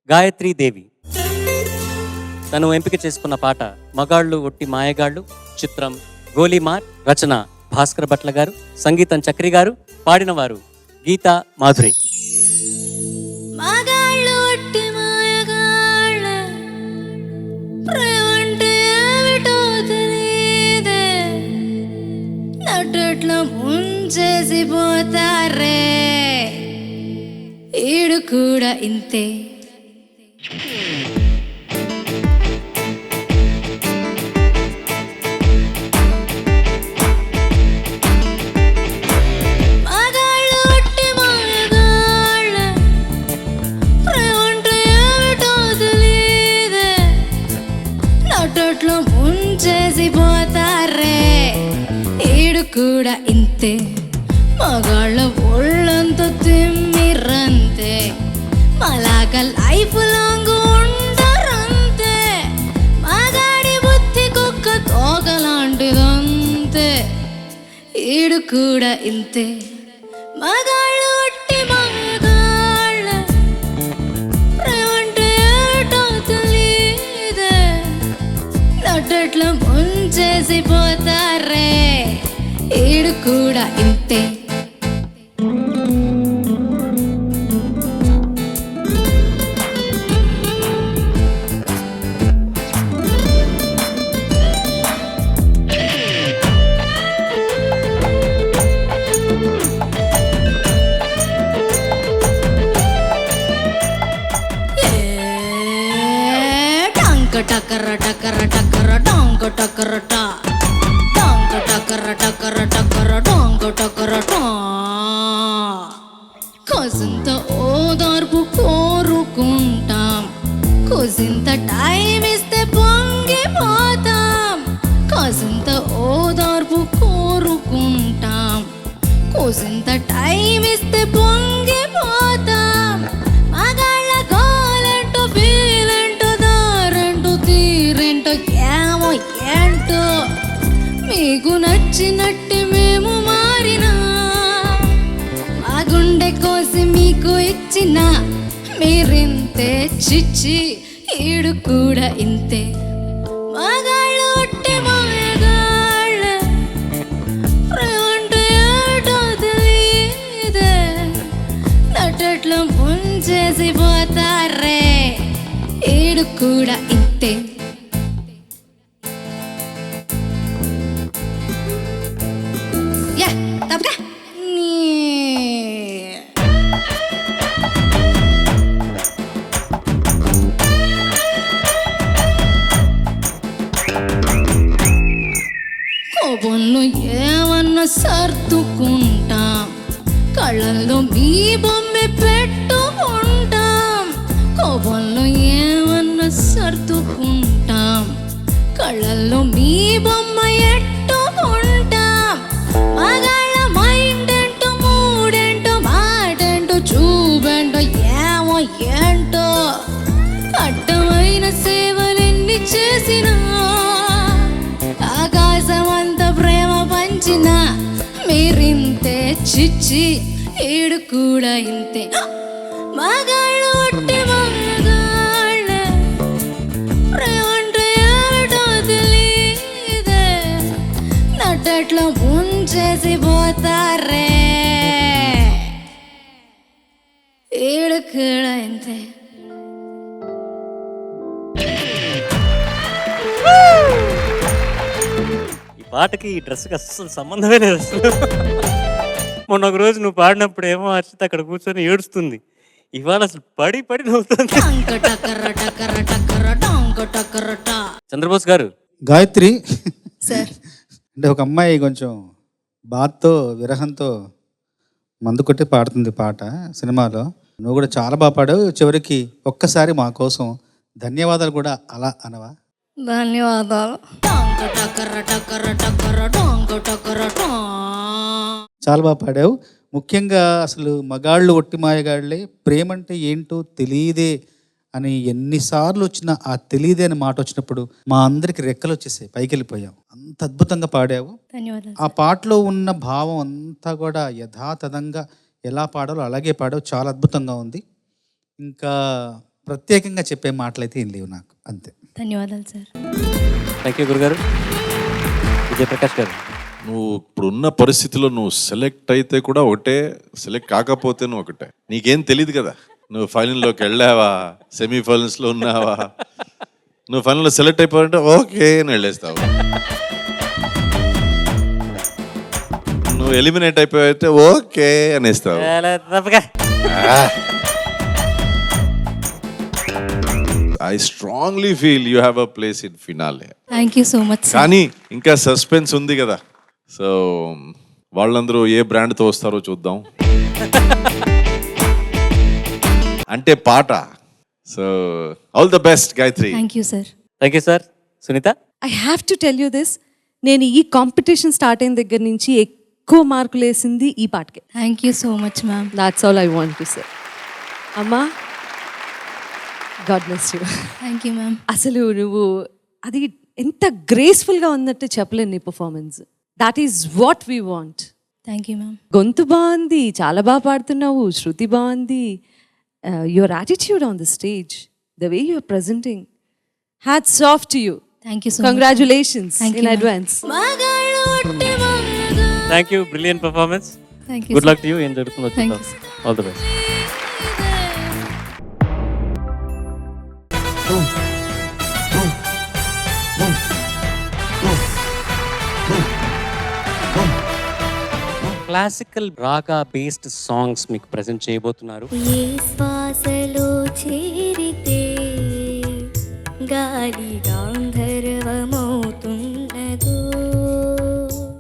గాయత్రీ దేవి. తను ఎంపిక చేసుకున్న పాట మగాళ్ళు ఒట్టి మాయగాళ్ళు, చిత్రం గోలీమార్, రచన భాస్కర్ భట్ల గారు, సంగీతం చక్రి గారు, పాడినవారు గీతా మాధురి. మగాళ్ళు ఒట్టి మాయగాళ్ళ, ప్రేమంటే ఏమిటో తెలీదే, నట్టట్లో ముంచేసి పోతారే, ఈడు కూడా ఇంతే. మగాళ్ళు ఒట్టి మాయగాళ్ళ, ప్రేమంటే ఏమిటో తెలీదే, నట్టట్లో ముంచేసి పోతారే, ఈడు కూడా ఇంతే. మగాళ్ళ ఒళ్ళంతా తిమ్మిరంతే, మలాగా లైఫ్ లాంగ్ ఉండరంతే, మగాడి బుద్ధి కుక్క తోకలాంటిదంతే, ఈడు కూడా ఇంతే. మగాళ్ళు ఒట్టి మగాళ్ళ, ప్రేమంటే ఏమిటో తెలీదే, నట్టట్లో ముంచేసి పోతారే, ఈడు కూడా ఇంతే. టకర టకర టకర డాంగ టకర టా, డాంగ టకర టకర టకర డాంగ టకర టా. కాసింత ఓదార్పు కోరుకుంటాం, కాసింత టైం ఇస్తే పొంగిపోతాం, కాసింత ఓదార్పు కోరుకుంటాం, కాసింత టైం ఇస్తే పొంగిపోతాం. మగాళ్ళ గోలంటూ ఫీలంటూ దారంటూ తీరంటూ ఏమో ఏంటో, మీకు నచ్చినట్టు మేము మారినా, మా గుండె కోసి మీకు ఇచ్చిన మీరింతే చిచ్చి, ఈడు కూడా ఇంతే. మగాళ్ళు ఒట్టి మాయగాళ్ళ, ప్రేమంటే ఏమిటో తెలీదే, నట్టట్లో ముంచేసి పోతారే, ఈడు కూడా ఇంతే. యా తప్పగా కోపంలో ఏమన్నా సర్దుకుంటాం, కళ్ళల్లో మీ బొమ్మె పెట్టుకుంటాం, కోపంలో ఏమన్నా సర్దుకుంటాం, కళ్ళల్లో మీ బొమ్మ ఎట్టుకుంటాం. మగాళ్ళ మైండ్ ఏంటో మూడేంటో మాటేంటో చూపేంటో ఏమో ఏంటో, అడ్డమైన సేవలెన్ని చేసినా, ఆకాశం అంత ప్రేమ పంచిన మీరింతే చిచ్చి, ఈడు కూడా ఇంతే. మగాళ్ళు ఒట్టి మగాళ్ళ, ప్రేమంటే ఏమిటో తెలీదే, నట్టట్లో ముంచేసి పోతారే, ఈడు కూడా ఇంతే. ఈ పాటకి ఈ డ్రెస్కి అస్సలు సంబంధమే లేదు అసలు. మొన్న ఒక రోజు నువ్వు పాడినప్పుడు ఏమో అర్చిత అక్కడ కూర్చొని ఏడుస్తుంది, ఇవాళ అసలు పడి పడి నవ్వుతుంది. చంద్రబోస్ గారు. గాయత్రి సార్, అంటే ఒక అమ్మాయి కొంచెం బాధతో విరహంతో మందు కొట్టి పాడుతుంది పాట సినిమాలో. నువ్వు కూడా చాలా బాగా పాడావు. చివరికి ఒక్కసారి మా కోసం ధన్యవాదాలు కూడా అలా అనవా? ధన్యవాదాలు. చాలా బాగా పాడావు. ముఖ్యంగా అసలు మగాళ్ళు ఒట్టి మాయగాళ్ళే, ప్రేమంటే ఏంటో తెలియదే అని ఎన్నిసార్లు వచ్చినా ఆ తెలియదే అనే మాట వచ్చినప్పుడు మా అందరికి రెక్కలు వచ్చేసాయి, పైకి వెళ్ళిపోయాం. అంత అద్భుతంగా పాడావు. ధన్యవాదాలు. ఆ పాటలో ఉన్న భావం అంతా కూడా యథాతథంగా ఎలా పాడాలో అలాగే పాడావు. చాలా అద్భుతంగా ఉంది. ఇంకా ప్రత్యేకంగా చెప్పే మాటలైతే ఏం లేవు నాకు, అంతే. ధన్యవాదాలు సార్. థ్యాంక్ యూ గురుగారు. విజయప్రకాష్ గారు, నువ్వు ఇప్పుడున్న పరిస్థితిలో నువ్వు సెలెక్ట్ అయితే కూడా ఒకటే, సెలెక్ట్ కాకపోతే నువ్వు ఒకటే. నీకేం తెలియదు కదా, నువ్వు ఫైనల్లోకి వెళ్ళావా, సెమీఫైనల్స్లో ఉన్నావా. నువ్వు ఫైనల్లో సెలెక్ట్ అయిపోవాలంటే ఓకే అని వెళ్ళేస్తావు. నువ్వు ఎలిమినేట్ అయిపోయితే ఓకే అనేస్తావు. I strongly feel you have a place in finale. Thank you so much sir. కానీ ఇంకా సస్పెన్స్ ఉంది కదా, సో వాళ్ళందరూ ఏ బ్రాండ్తో వస్తారో చూద్దాం. అంటే పాట. So all the best Gayatri. Thank you sir. Thank you sir. Sunitha, I have to tell you this, నేను ఈ కాంపిటీషన్ స్టార్ట్ అయిన దగ్గర నుంచి ఎక్కువ మార్కులు వేసింది ఈ పాటకే. Thank you so much ma'am. That's all I want to say. అమ్మా, god bless you. Thank you ma'am. అసలు నువ్వు అది ఎంత గ్రేస్ఫుల్గా ఉన్నట్టు చెప్పలేను నీ performance. That is what we want. Thank you ma'am. గొంతు బాగుంది, చాలా బాగా పాడుతున్నావు, శృతి బాగుంది, your attitude on the stage, the way you're presenting, hats off to you. Thank you so much. Congratulations Thank you, in ma'am. Advance. Thank you. Brilliant performance. Thank you. Good luck to you. ఏం జరుగుతుందో Thank చూద్దాం. you. All the best. Classical రాగా based songs మీకు present చేయబోతున్నారు. ఏ శ్వాసలో చేరితే గాలి గాంధర్వమవుతున్నదో.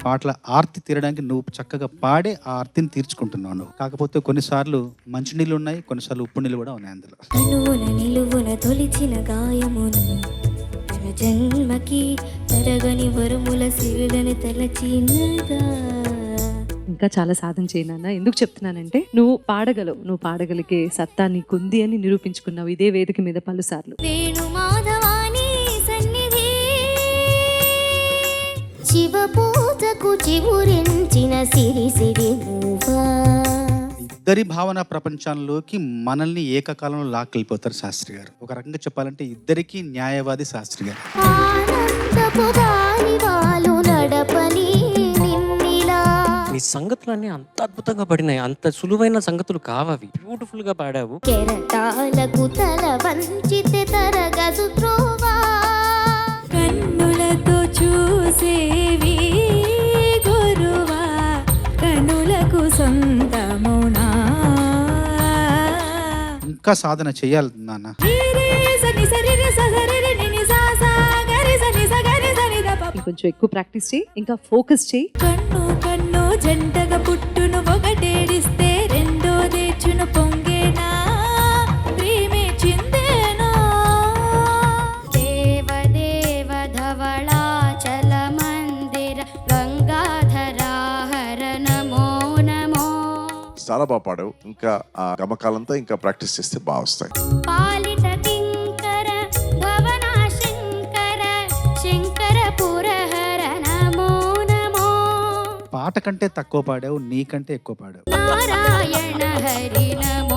పాటల ఆర్తి తీరడానికి నువ్వు చక్కగా పాడే ఆ ఆర్తిని తీర్చుకుంటున్నావు నువ్వు. కాకపోతే కొన్నిసార్లు మంచినీళ్ళు ఉన్నాయి, కొన్నిసార్లు ఉప్పు నీళ్ళు కూడా ఉన్నాయి అందులో. కనువున నిలువున తొలిచిన గాయమును తన జన్మకి తరగని వరముల సిరులని తలచినదా. ఇంకా చాలా సాధన చేయనన్నా. ఎందుకు చెప్తున్నానంటే నువ్వు పాడగలవు, నువ్వు పాడగలిగే సత్తా నీకుంది అని నిరూపించుకున్నావు ఇదే వేదిక మీద పలుసార్లు. వేణు మాధవాని సన్నిధి శివపూజకు చివురించిన సిరి సిరి నువ్వా. ఇద్దరి భావన ప్రపంచంలోకి మనల్ని ఏకకాలంలో లాక్కెళ్ళిపోతారు శాస్త్రి గారు. ఒక రకంగా చెప్పాలంటే ఇద్దరికి న్యాయవాది శాస్త్రి గారు. ఆనందపు గాలివాలు నడపని నిన్నిలా. మీ సంగతులన్నీ అంత అద్భుతంగా పడినాయి. అంత సులువైన సంగతులు కావవి. బ్యూటిఫుల్ గా పాడావు. కెరటాలకు తల వంచితే తరగదు త్రోవా. కన్నులతో చూసేవి గురువా, కన్నులకు సొంతమునా. ఇంకా సాధన చేయాలి నాన్న. కొంచెం ఎక్కువ ప్రాక్టీస్ చేయి, ఇంకా ఫోకస్ చేయి. కన్ను కన్ను జంటగా పుట్టును ఒకటేడిస్తే రెండో దేచును పొంగేనా ప్రేమే చిందేనా. దేవదేవ ధవళాచల మందిర గంగాధరాహర నమో నమో. చాలా బాగా పాడావు. ఇంకా ఆ గమకాలంతా ఇంకా ప్రాక్టీస్ చేస్తే బాగా వస్తాయి. పాలిట కింకర భవన శంకర శంకర పురహర నమో నమో. పాట కంటే తక్కువ పాడావు, నీకంటే ఎక్కువ పాడావు. నారాయణ హరి నమో.